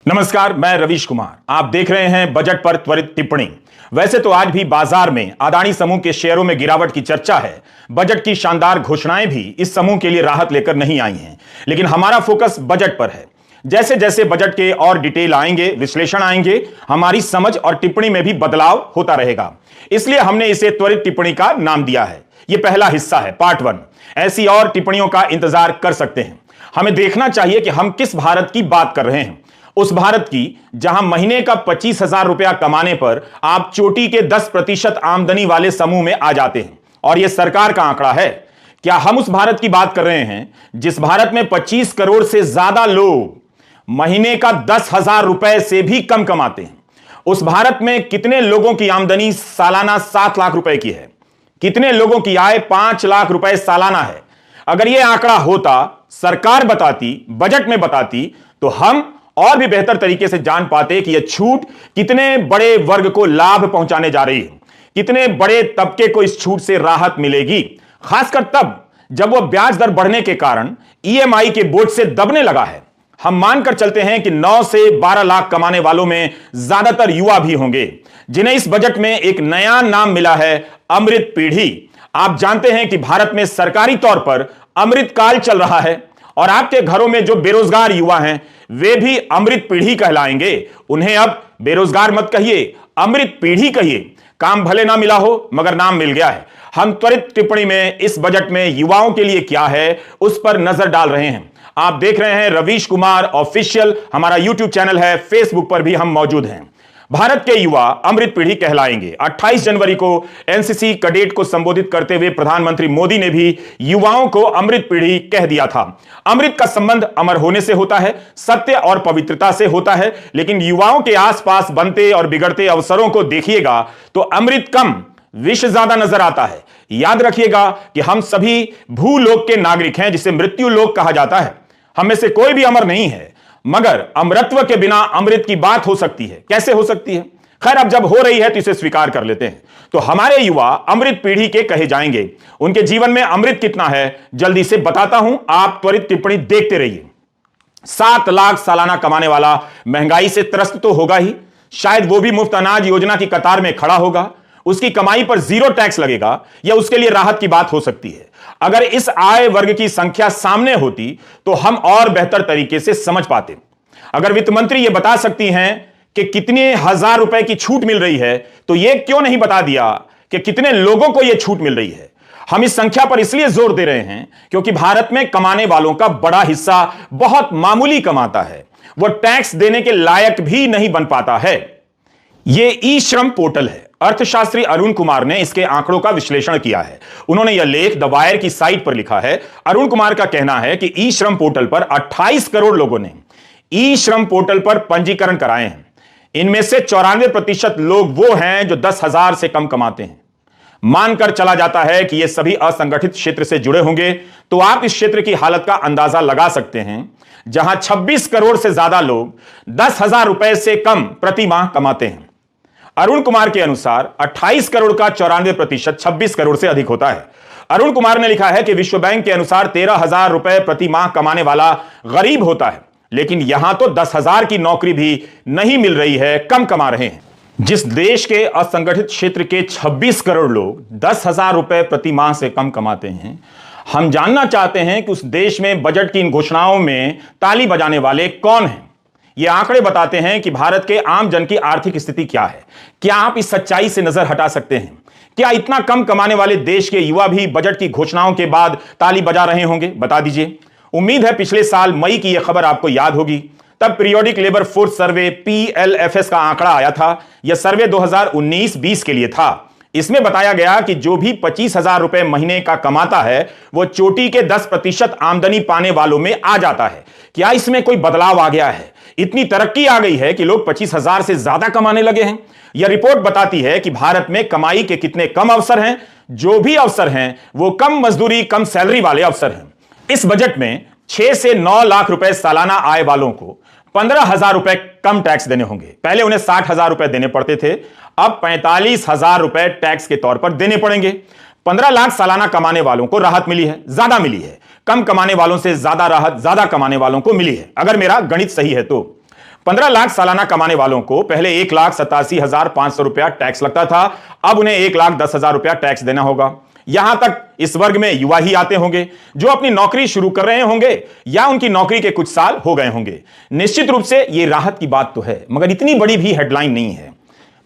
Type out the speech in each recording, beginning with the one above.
नमस्कार, मैं रवीश कुमार। आप देख रहे हैं बजट पर त्वरित टिप्पणी। वैसे तो आज भी बाजार में अदानी समूह के शेयरों में गिरावट की चर्चा है। बजट की शानदार घोषणाएं भी इस समूह के लिए राहत लेकर नहीं आई हैं, लेकिन हमारा फोकस बजट पर है। जैसे जैसे बजट के और डिटेल आएंगे, विश्लेषण आएंगे, हमारी समझ और टिप्पणी में भी बदलाव होता रहेगा। इसलिए हमने इसे त्वरित टिप्पणी का नाम दिया है। यह पहला हिस्सा है, पार्ट 1। ऐसी और टिप्पणियों का इंतजार कर सकते हैं। हमें देखना चाहिए कि हम किस भारत की बात कर रहे हैं। उस भारत की जहां महीने का 25,000 रुपया कमाने पर आप चोटी के 10% आमदनी वाले समूह में आ जाते हैं, और यह सरकार का आंकड़ा है। क्या हम उस भारत की बात कर रहे हैं जिस भारत में 25 करोड़ से ज्यादा लोग महीने का 10,000 रुपए से भी कम कमाते हैं? उस भारत में कितने लोगों की आमदनी सालाना 7 लाख रुपए की है? कितने लोगों की आय 5 लाख रुपए सालाना है? अगर यह आंकड़ा होता, सरकार बताती, बजट में बताती, तो हम और भी बेहतर तरीके से जान पाते कि यह छूट कितने बड़े वर्ग को लाभ पहुंचाने जा रही है, कितने बड़े तबके को इस छूट से राहत मिलेगी, खासकर तब जब वह ब्याज दर बढ़ने के कारण ईएमआई के बोझ से दबने लगा है। हम मानकर चलते हैं कि 9 से 12 लाख कमाने वालों में ज्यादातर युवा भी होंगे, जिन्हें इस बजट में एक नया नाम मिला है, अमृत पीढ़ी। आप जानते हैं कि भारत में सरकारी तौर पर अमृत काल चल रहा है, और आपके घरों में जो बेरोजगार युवा हैं वे भी अमृत पीढ़ी कहलाएंगे। उन्हें अब बेरोजगार मत कहिए, अमृत पीढ़ी कहिए। काम भले ना मिला हो, मगर नाम मिल गया है। हम त्वरित टिप्पणी में इस बजट में युवाओं के लिए क्या है उस पर नजर डाल रहे हैं। आप देख रहे हैं रवीश कुमार ऑफिशियल, हमारा यूट्यूब चैनल है, फेसबुक पर भी हम मौजूद हैं। भारत के युवा अमृत पीढ़ी कहलाएंगे। 28 जनवरी को एनसीसी कैडेट को संबोधित करते हुए प्रधानमंत्री मोदी ने भी युवाओं को अमृत पीढ़ी कह दिया था। अमृत का संबंध अमर होने से होता है, सत्य और पवित्रता से होता है, लेकिन युवाओं के आसपास बनते और बिगड़ते अवसरों को देखिएगा तो अमृत कम, विष ज्यादा नजर आता है। याद रखिएगा कि हम सभी भूलोक के नागरिक हैं, जिसे मृत्यु लोक कहा जाता है। हम में से कोई भी अमर नहीं है, मगर अमरत्व के बिना अमृत की बात हो सकती है? कैसे हो सकती है? खैर, अब जब हो रही है तो इसे स्वीकार कर लेते हैं। तो हमारे युवा अमृत पीढ़ी के कहे जाएंगे। उनके जीवन में अमृत कितना है जल्दी से बताता हूं, आप त्वरित टिप्पणी देखते रहिए। 7 लाख सालाना कमाने वाला महंगाई से त्रस्त तो होगा ही, शायद वो भी मुफ्त अनाज योजना की कतार में खड़ा होगा। उसकी कमाई पर 0 टैक्स लगेगा, या उसके लिए राहत की बात हो सकती है। अगर इस आय वर्ग की संख्या सामने होती तो हम और बेहतर तरीके से समझ पाते। अगर वित्त मंत्री यह बता सकती हैं कि कितने हजार रुपए की छूट मिल रही है, तो यह क्यों नहीं बता दिया कि कितने लोगों को यह छूट मिल रही है? हम इस संख्या पर इसलिए जोर दे रहे हैं क्योंकि भारत में कमाने वालों का बड़ा हिस्सा बहुत मामूली कमाता है, वह टैक्स देने के लायक भी नहीं बन पाता है। यह ई श्रम पोर्टल है। अर्थशास्त्री अरुण कुमार ने इसके आंकड़ों का विश्लेषण किया है। उन्होंने यह लेख द वायर की साइट पर लिखा है। अरुण कुमार का कहना है कि ई श्रम पोर्टल पर 28 करोड़ लोगों ने ई श्रम पोर्टल पर पंजीकरण कराए हैं। इनमें से 94% लोग वो हैं जो 10,000 से कम कमाते हैं। मानकर चला जाता है कि ये सभी असंगठित क्षेत्र से जुड़े होंगे, तो आप इस क्षेत्र की हालत का अंदाजा लगा सकते हैं, जहां 26 करोड़ से ज्यादा लोग 10,000 रुपए से कम प्रति माह कमाते हैं। अरुण कुमार के अनुसार 28 करोड़ का 94% 26 करोड़ से अधिक होता है। अरुण कुमार ने लिखा है कि विश्व बैंक के अनुसार 13,000 रुपए प्रति माह कमाने वाला गरीब होता है, लेकिन यहां तो 10,000 की नौकरी भी नहीं मिल रही है, कम कमा रहे हैं। जिस देश के असंगठित क्षेत्र के 26 करोड़ लोग 10,000 रुपए प्रति माह से कम कमाते हैं, हम जानना चाहते हैं कि उस देश में बजट की इन घोषणाओं में ताली बजाने वाले कौन हैं। ये आंकड़े बताते हैं कि भारत के आम जन की आर्थिक स्थिति क्या है। क्या आप इस सच्चाई से नजर हटा सकते हैं? क्या इतना कम कमाने वाले देश के युवा भी बजट की घोषणाओं के बाद ताली बजा रहे होंगे? बता दीजिए। उम्मीद है पिछले साल मई की यह खबर आपको याद होगी। तब periodic labour force survey PLFS का आंकड़ा आया था। यह सर्वे 2019-20 के लिए था। इसमें बताया गया कि जो भी 25,000 रुपए महीने का कमाता है, वह चोटी के 10% आमदनी पाने वालों में आ जाता है। क्या इसमें कोई बदलाव आ गया है? इतनी तरक्की आ गई है कि लोग 25,000 से ज्यादा कमाने लगे हैं। यह रिपोर्ट बताती है कि भारत में कमाई के कितने कम अवसर हैं। जो भी अवसर हैं वो कम मजदूरी, कम सैलरी वाले अवसर हैं। इस बजट में 6 से 9 लाख रुपए सालाना आय वालों को 15,000 रुपए कम टैक्स देने होंगे। पहले उन्हें 60,000 रुपए देने पड़ते थे, अब 45,000 रुपए टैक्स के तौर पर देने पड़ेंगे। 15 लाख सालाना कमाने वालों को राहत मिली है, ज्यादा मिली है। कम कमाने वालों से ज्यादा राहत ज्यादा कमाने वालों को मिली है, अगर मेरा गणित सही है तो। 15 लाख सालाना कमाने वालों को पहले 1,87,500 रुपया टैक्स लगता था, अब उन्हें 1,10,000 रुपया टैक्स देना होगा। यहां तक इस वर्ग में युवा ही आते होंगे जो अपनी नौकरी शुरू कर रहे होंगे या उनकी नौकरी के कुछ साल हो गए होंगे। निश्चित रूप से यह राहत की बात तो है, मगर इतनी बड़ी भी हेडलाइन नहीं है।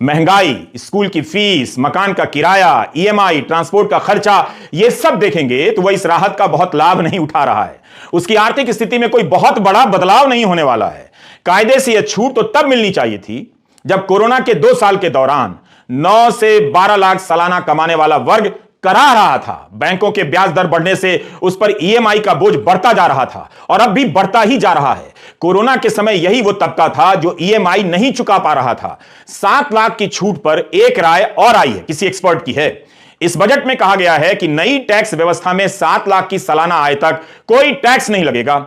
महंगाई, स्कूल की फीस, मकान का किराया, ईएमआई, ट्रांसपोर्ट का खर्चा, यह सब देखेंगे तो वह इस राहत का बहुत लाभ नहीं उठा रहा है। उसकी आर्थिक स्थिति में कोई बहुत बड़ा बदलाव नहीं होने वाला है। कायदे से यह छूट तो तब मिलनी चाहिए थी जब कोरोना के 2 साल के दौरान 9 से 12 लाख सालाना कमाने वाला वर्ग करा रहा था। बैंकों के ब्याज दर बढ़ने से उस पर ईएमआई का बोझ बढ़ता जा रहा था और अब भी बढ़ता ही जा रहा है। कोरोना के समय यही वो तबका था जो ईएमआई नहीं चुका पा रहा था। 7 लाख की छूट पर एक राय और आई है, किसी एक्सपर्ट की है। इस बजट में कहा गया है कि नई टैक्स व्यवस्था में 7 लाख की सालाना आय तक कोई टैक्स नहीं लगेगा।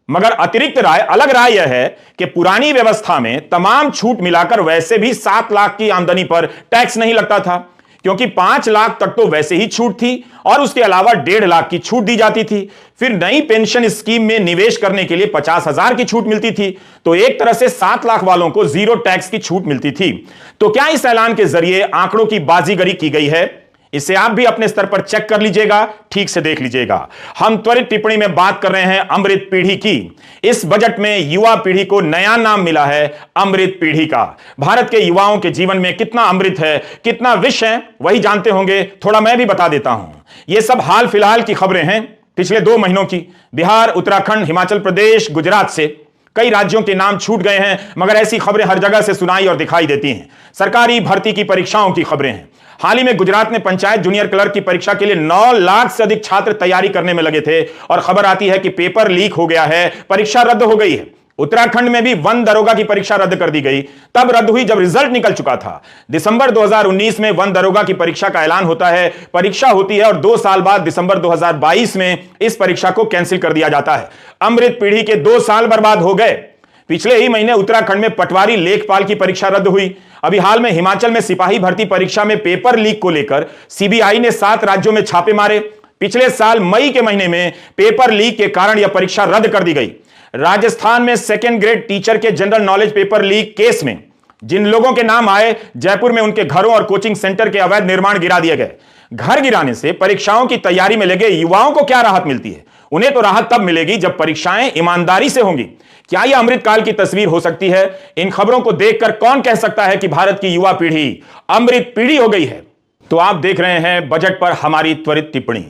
मगर अतिरिक्त राय, अलग राय यह है कि पुरानी व्यवस्था में तमाम छूट मिलाकर वैसे भी 7 लाख की आमदनी पर टैक्स नहीं लगता था, क्योंकि 5 लाख तक तो वैसे ही छूट थी और उसके अलावा 1.5 लाख की छूट दी जाती थी। फिर नई पेंशन स्कीम में निवेश करने के लिए 50,000 की छूट मिलती थी। तो एक तरह से 7 लाख वालों को 0 टैक्स की छूट मिलती थी। तो क्या इस ऐलान के जरिए आंकड़ों की बाजीगरी की गई है? इसे आप भी अपने स्तर पर चेक कर लीजिएगा, ठीक से देख लीजिएगा। हम त्वरित टिप्पणी में बात कर रहे हैं अमृत पीढ़ी की। इस बजट में युवा पीढ़ी को नया नाम मिला है, अमृत पीढ़ी का। भारत के युवाओं के जीवन में कितना अमृत है, कितना विष है, वही जानते होंगे। थोड़ा मैं भी बता देता हूं। यह सब हाल फिलहाल की खबरें हैं, पिछले 2 महीनों की। बिहार, उत्तराखंड, हिमाचल प्रदेश, गुजरात से कई राज्यों के नाम छूट गए हैं, मगर ऐसी खबरें हर जगह से सुनाई और दिखाई देती हैं। सरकारी भर्ती की परीक्षाओं की खबरें हैं। हाल ही में गुजरात में पंचायत जूनियर क्लर्क की परीक्षा के लिए 9 लाख से अधिक छात्र तैयारी करने में लगे थे और खबर आती है कि पेपर लीक हो गया है, परीक्षा रद्द हो गई है। उत्तराखंड में भी वन दरोगा की परीक्षा रद्द कर दी गई। तब रद्द हुई जब रिजल्ट निकल चुका था। दिसंबर 2019 में वन दरोगा की परीक्षा का ऐलान होता है, परीक्षा होती है और 2 साल बाद दिसंबर 2022 में इस परीक्षा को कैंसिल कर दिया जाता है। अमृत पीढ़ी के 2 साल बर्बाद हो गए। पिछले ही महीने उत्तराखंड में पटवारी लेखपाल की परीक्षा रद्द हुई। अभी हाल में हिमाचल में सिपाही भर्ती परीक्षा में पेपर लीक को लेकर सीबीआई ने 7 राज्यों में छापे मारे। पिछले साल मई के महीने में पेपर लीक के कारण यह परीक्षा रद्द कर दी गई। राजस्थान में 2nd ग्रेड टीचर के general knowledge paper leak case में जिन लोगों के नाम आए, जयपुर में उनके घरों और कोचिंग सेंटर के अवैध निर्माण गिरा दिए गए। घर गिराने से परीक्षाओं की तैयारी में लगे युवाओं को क्या राहत मिलती है? उन्हें तो राहत तब मिलेगी जब परीक्षाएं ईमानदारी से होंगी। क्या यह अमृतकाल की तस्वीर हो सकती है? इन खबरों को देखकर कौन कह सकता है कि भारत की युवा पीढ़ी अमृत पीढ़ी हो गई है? तो आप देख रहे हैं बजट पर हमारी त्वरित टिप्पणी।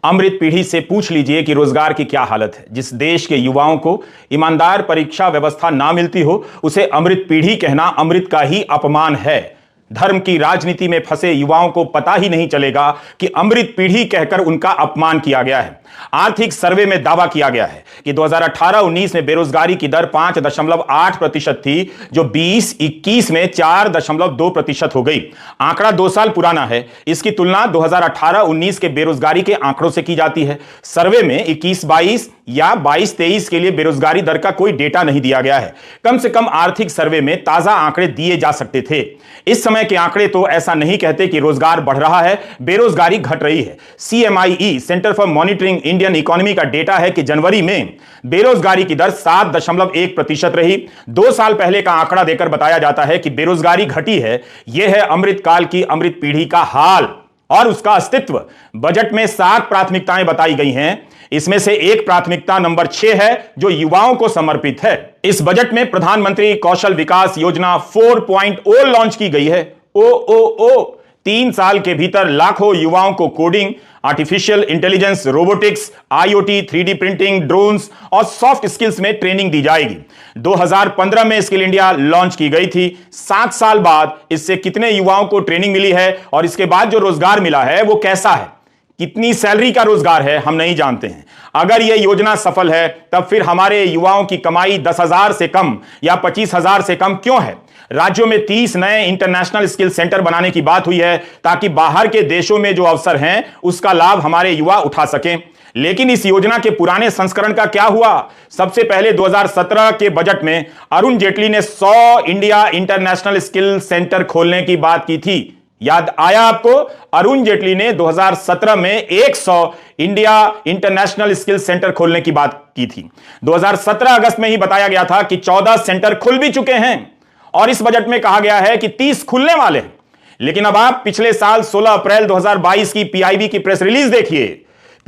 अमृत पीढ़ी से पूछ लीजिए कि रोजगार की क्या हालत है। जिस देश के युवाओं को ईमानदार परीक्षा व्यवस्था ना मिलती हो, उसे अमृत पीढ़ी कहना अमृत का ही अपमान है। धर्म की राजनीति में फंसे युवाओं को पता ही नहीं चलेगा कि अमृत पीढ़ी कहकर उनका अपमान किया गया है। आर्थिक सर्वे में दावा किया गया है कि 2018-19 में बेरोजगारी की दर 5.8% थी, जो 20-21 में 4.2% हो गई। आंकड़ा 2 साल पुराना है। इसकी तुलना 2018-19 के बेरोजगारी के आंकड़ों से की जाती है। सर्वे में 21-22 या 22-23 के लिए बेरोजगारी दर का कोई डेटा नहीं दिया गया है। कम से कम आर्थिक सर्वे में ताजा आंकड़े दिए जा सकते थे। इस समय के आंकड़े तो ऐसा नहीं कहते कि रोजगार बढ़ रहा है, बेरोजगारी घट रही है। CMIE, centre for monitoring Indian economy का डेटा है कि जनवरी में बेरोजगारी की दर 7.1% रही। 2 साल पहले का आंकड़ा देकर बताया जाता है कि बेरोजगारी घटी है। यह है अमृतकाल की अमृत पीढ़ी का हाल और उसका अस्तित्व। बजट में 7 प्राथमिकताएं बताई गई हैं। इसमें से एक प्राथमिकता नंबर 6 है, जो युवाओं को समर्पित है। इस बजट में प्रधानमंत्री कौशल विकास योजना 4.0 लॉन्च की गई है। ओ 3 साल के भीतर लाखों युवाओं को coding, artificial intelligence, robotics, IoT, 3D printing, drones और सॉफ्ट स्किल्स में ट्रेनिंग दी जाएगी। 2015 में स्किल इंडिया लॉन्च की गई थी। 7 साल बाद इससे कितने युवाओं को ट्रेनिंग मिली है और इसके बाद जो रोजगार मिला है वो कैसा है? कितनी सैलरी का रोजगार है, हम नहीं जानते हैं। अगर यह योजना सफल है, तब फिर हमारे युवाओं की कमाई 10,000 से कम या 25,000 से कम क्यों है? राज्यों में 30 नए इंटरनेशनल स्किल सेंटर बनाने की बात हुई है, ताकि बाहर के देशों में जो अवसर हैं उसका लाभ हमारे युवा उठा सकें। लेकिन इस योजना के पुराने संस्करण का क्या हुआ? सबसे पहले 2017 के बजट में अरुण जेटली ने 100 इंडिया इंटरनेशनल स्किल सेंटर खोलने की बात की थी। याद आया आपको? अरुण जेटली ने 2017 में 100 इंडिया इंटरनेशनल स्किल सेंटर खोलने की बात की थी। 2017 अगस्त में ही बताया गया था कि 14 सेंटर खुल भी चुके हैं और इस बजट में कहा गया है कि 30 खुलने वाले हैं। लेकिन अब आप पिछले साल 16 अप्रैल 2022 की पीआईबी की प्रेस रिलीज देखिए।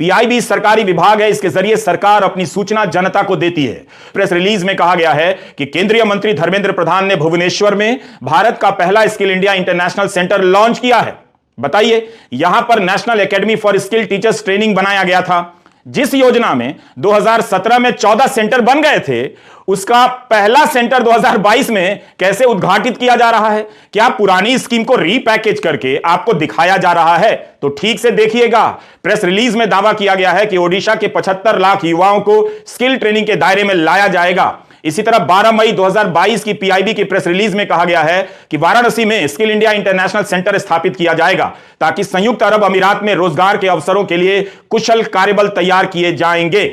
पीआईबी सरकारी विभाग है, इसके जरिए सरकार अपनी सूचना जनता को देती है। प्रेस रिलीज में कहा गया है कि केंद्रीय मंत्री धर्मेंद्र प्रधान ने भुवनेश्वर में भारत का पहला skill India international centre launch किया है। बताइए, यहां पर national academy for skill teachers training बनाया गया था। जिस योजना में 2017 में 14 सेंटर बन गए थे, उसका पहला सेंटर 2022 में कैसे उद्घाटित किया जा रहा है? क्या पुरानी स्कीम को रीपैकेज करके आपको दिखाया जा रहा है? तो ठीक से देखिएगा। प्रेस रिलीज में दावा किया गया है कि ओडिशा के 75 लाख युवाओं को स्किल ट्रेनिंग के दायरे में लाया जाएगा। इसी तरह 12 मई 2022 की पीआईबी की प्रेस रिलीज में कहा गया है कि वाराणसी में स्किल इंडिया इंटरनेशनल सेंटर स्थापित किया जाएगा ताकि संयुक्त अरब अमीरात में रोजगार के अवसरों के लिए कुशल कार्यबल तैयार किए जाएंगे।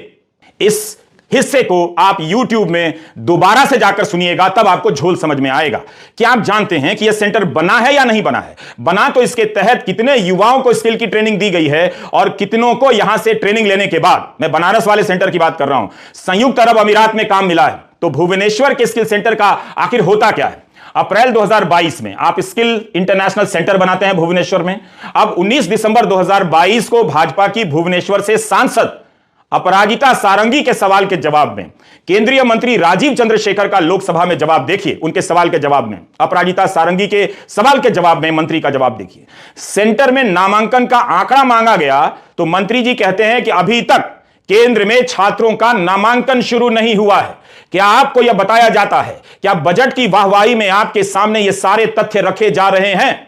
इस हिस्से को आप YouTube में दोबारा से जाकर सुनिएगा, तब आपको झोल समझ में आएगा। क्या आप जानते हैं कि यह सेंटर बना है या नहीं बना है? बना तो इसके तहत कितने युवाओं को स्किल की ट्रेनिंग दी गई है और कितनों को यहां से ट्रेनिंग लेने के बाद, मैं बनारस वाले सेंटर की बात कर रहा हूं, संयुक्त अरब अमीरात में काम मिला है। तो भुवनेश्वर के स्किल सेंटर का आखिर होता क्या है? अप्रैल 2022 में आप स्किल इंटरनेशनल सेंटर बनाते हैं भुवनेश्वर में। अब 19 दिसंबर 2022 को भाजपा की भुवनेश्वर से सांसद अपराजिता सारंगी के सवाल के जवाब में केंद्रीय मंत्री राजीव चंद्रशेखर का लोकसभा में जवाब देखिए। उनके सवाल के जवाब में, अपराजिता सारंगी के सवाल के जवाब में मंत्री का जवाब देखिए। सेंटर में नामांकन का आंकड़ा मांगा गया तो मंत्री जी कहते हैं कि अभी तक केंद्र में छात्रों का नामांकन शुरू नहीं हुआ है। क्या आपको यह बताया जाता है? क्या बजट की वाहवाही में आपके सामने ये सारे तथ्य रखे जा रहे हैं?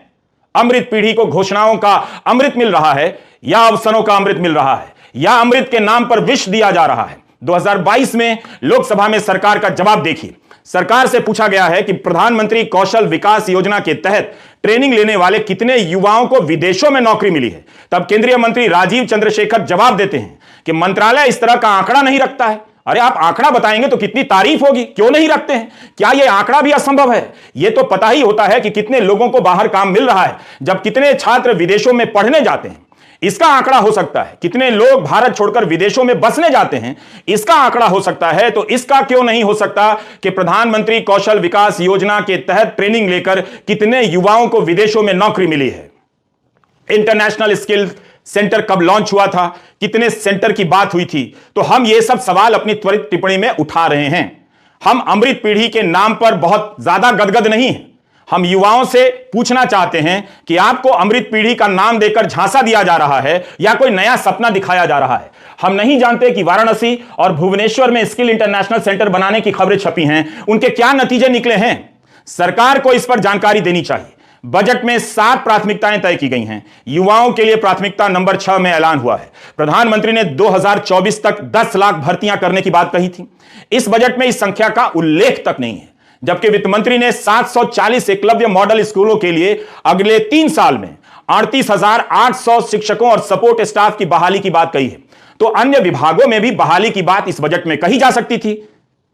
अमृत पीढ़ी को घोषणाओं का अमृत मिल रहा है या अवसरों का अमृत मिल रहा है, या अमृत के नाम पर विष दिया जा रहा है? 2022 में लोकसभा में सरकार का जवाब देखिए। सरकार से पूछा गया है कि प्रधानमंत्री कौशल विकास योजना के तहत ट्रेनिंग लेने वाले कितने युवाओं को विदेशों में नौकरी मिली है। तब केंद्रीय मंत्री राजीव चंद्रशेखर जवाब देते हैं कि मंत्रालय इस तरह का आंकड़ा नहीं रखता है। अरे आप आंकड़ा बताएंगे तो कितनी तारीफ होगी, क्यों नहीं रखते हैं? क्या यह आंकड़ा भी असंभव है? यह तो पता ही होता है कि कितने लोगों को बाहर काम मिल रहा है, जब कितने छात्र विदेशों में पढ़ने जाते हैं, इसका आंकड़ा हो सकता है। कितने लोग भारत छोड़कर विदेशों में बसने जाते हैं, इसका आंकड़ा हो सकता है। तो इसका क्यों नहीं हो सकता कि प्रधानमंत्री कौशल विकास योजना के तहत ट्रेनिंग लेकर कितने युवाओं को विदेशों में नौकरी मिली है? इंटरनेशनल स्किल सेंटर कब लॉन्च हुआ था? कितने सेंटर की बात हुई थी? तो हम ये सब सवाल अपनी त्वरित टिप्पणी में उठा रहे हैं। हम अमृत पीढ़ी के नाम पर बहुत ज्यादा गदगद नहीं है। हम युवाओं से पूछना चाहते हैं कि आपको अमृत पीढ़ी का नाम देकर झांसा दिया जा रहा है या कोई नया सपना दिखाया जा रहा है? हम नहीं जानते कि वाराणसी और भुवनेश्वर में स्किल इंटरनेशनल सेंटर बनाने की खबरें छपी हैं, उनके क्या नतीजे निकले हैं। सरकार को इस पर जानकारी देनी चाहिए। बजट में 7 प्राथमिकताएं तय की गई हैं। युवाओं के लिए प्राथमिकता नंबर 6 में ऐलान हुआ है। प्रधानमंत्री ने 2024 तक 10 लाख भर्तियां करने की बात कही थी। इस बजट में इस संख्या का उल्लेख तक नहीं है, जबकि वित्त मंत्री ने 740 एकलव्य मॉडल स्कूलों के लिए अगले 3 साल में 38,800 शिक्षकों और सपोर्ट स्टाफ की बहाली की बात कही है। तो अन्य विभागों में भी बहाली की बात इस बजट में कही जा सकती थी।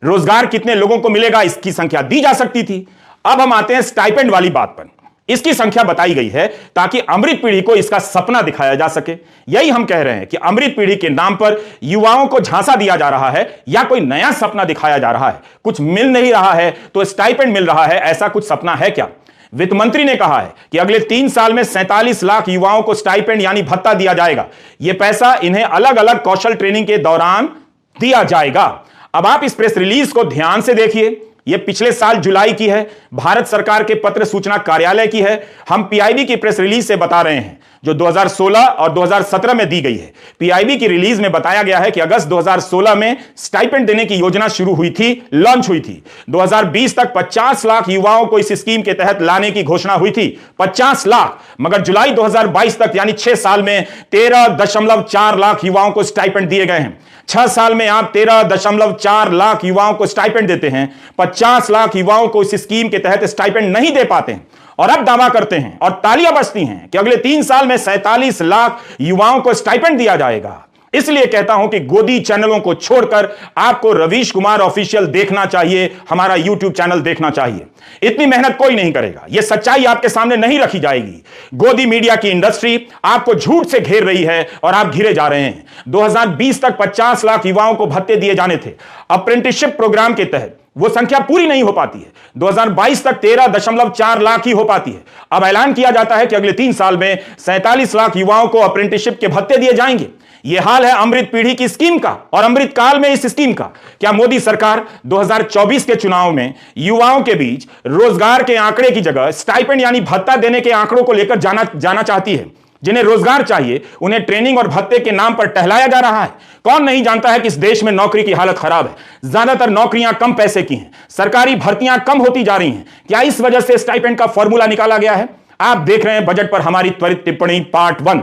रोजगार कितने लोगों को मिलेगा, इसकी संख्या दी जा सकती थी। अब हम आते हैं स्टाइपेंड वाली बात पर। इसकी संख्या बताई गई है ताकि अमृत पीढ़ी को इसका सपना दिखाया जा सके। यही हम कह रहे हैं कि अमृत पीढ़ी के नाम पर युवाओं को झांसा दिया जा रहा है या कोई नया सपना दिखाया जा रहा है। कुछ मिल नहीं रहा है तो स्टाइपेंड मिल रहा है, ऐसा कुछ सपना है क्या? वित्त मंत्री ने कहा है कि अगले 3 साल में 47 लाख युवाओं को स्टाइपेंड यानी भत्ता दिया जाएगा। यह पैसा इन्हें अलग अलग कौशल ट्रेनिंग के दौरान दिया जाएगा। अब आप इस प्रेस रिलीज को ध्यान से देखिए। यह पिछले साल जुलाई की है, भारत सरकार के पत्र सूचना कार्यालय की है। हम पीआईबी की प्रेस रिलीज से बता रहे हैं जो 2016 और 2017 में दी गई है। पीआईबी की रिलीज में बताया गया है कि अगस्त 2016 में स्टाइपेंड देने की योजना शुरू हुई थी, लॉन्च हुई थी। 2020 तक 50 लाख युवाओं को इस स्कीम के तहत लाने की घोषणा हुई थी, 50 लाख। मगर जुलाई 2022 तक यानी 6 साल में 13.4 लाख युवाओं को स्टाइपेंड दिए गए हैं। 6 साल में आप 13.4 लाख युवाओं को स्टाइपेंड देते हैं, 50 लाख युवाओं को इस स्कीम के तहत स्टाइपेंड नहीं दे पाते हैं। और अब दावा करते हैं और तालियां बजती हैं कि अगले 3 साल में 47 लाख युवाओं को स्टाइपेंड दिया जाएगा। इसलिए कहता हूं कि गोदी चैनलों को छोड़कर आपको रवीश कुमार ऑफिशियल देखना चाहिए, हमारा यूट्यूब चैनल देखना चाहिए। इतनी मेहनत कोई नहीं करेगा, यह सच्चाई आपके सामने नहीं रखी जाएगी। गोदी मीडिया की इंडस्ट्री आपको झूठ से घेर रही है और आप घिरे जा रहे हैं। 2020 तक 50 लाख युवाओं को भत्ते दिए जाने थे अप्रेंटिसशिप प्रोग्राम के तहत, वो संख्या पूरी नहीं हो पाती है। 2022 तक 13.4 लाख ही हो पाती है। अब ऐलान किया जाता है कि अगले 3 साल में 47 लाख युवाओं को अप्रेंटिसशिप के भत्ते दिए जाएंगे। यह हाल है अमृत पीढ़ी की स्कीम का और अमृत काल में इस स्कीम का। क्या मोदी सरकार 2024 के चुनाव में युवाओं के बीच रोजगार के आंकड़े की जगह स्टाइपेंड यानी भत्ता देने के आंकड़ों को लेकर जाना चाहती है? जिन्हें रोजगार चाहिए उन्हें ट्रेनिंग और भत्ते के नाम पर टहलाया जा रहा है। कौन नहीं जानता है कि इस देश में नौकरी की हालत खराब है। ज्यादातर नौकरियां कम पैसे की हैं, सरकारी भर्तियां कम होती जा रही हैं। क्या इस वजह से स्टाइपेंड का फॉर्मूला निकाला गया है? आप देख रहे हैं बजट पर हमारी त्वरित टिप्पणी पार्ट 1।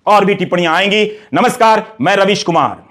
और भी टिप्पणियां आएंगी। नमस्कार, मैं रवीश कुमार।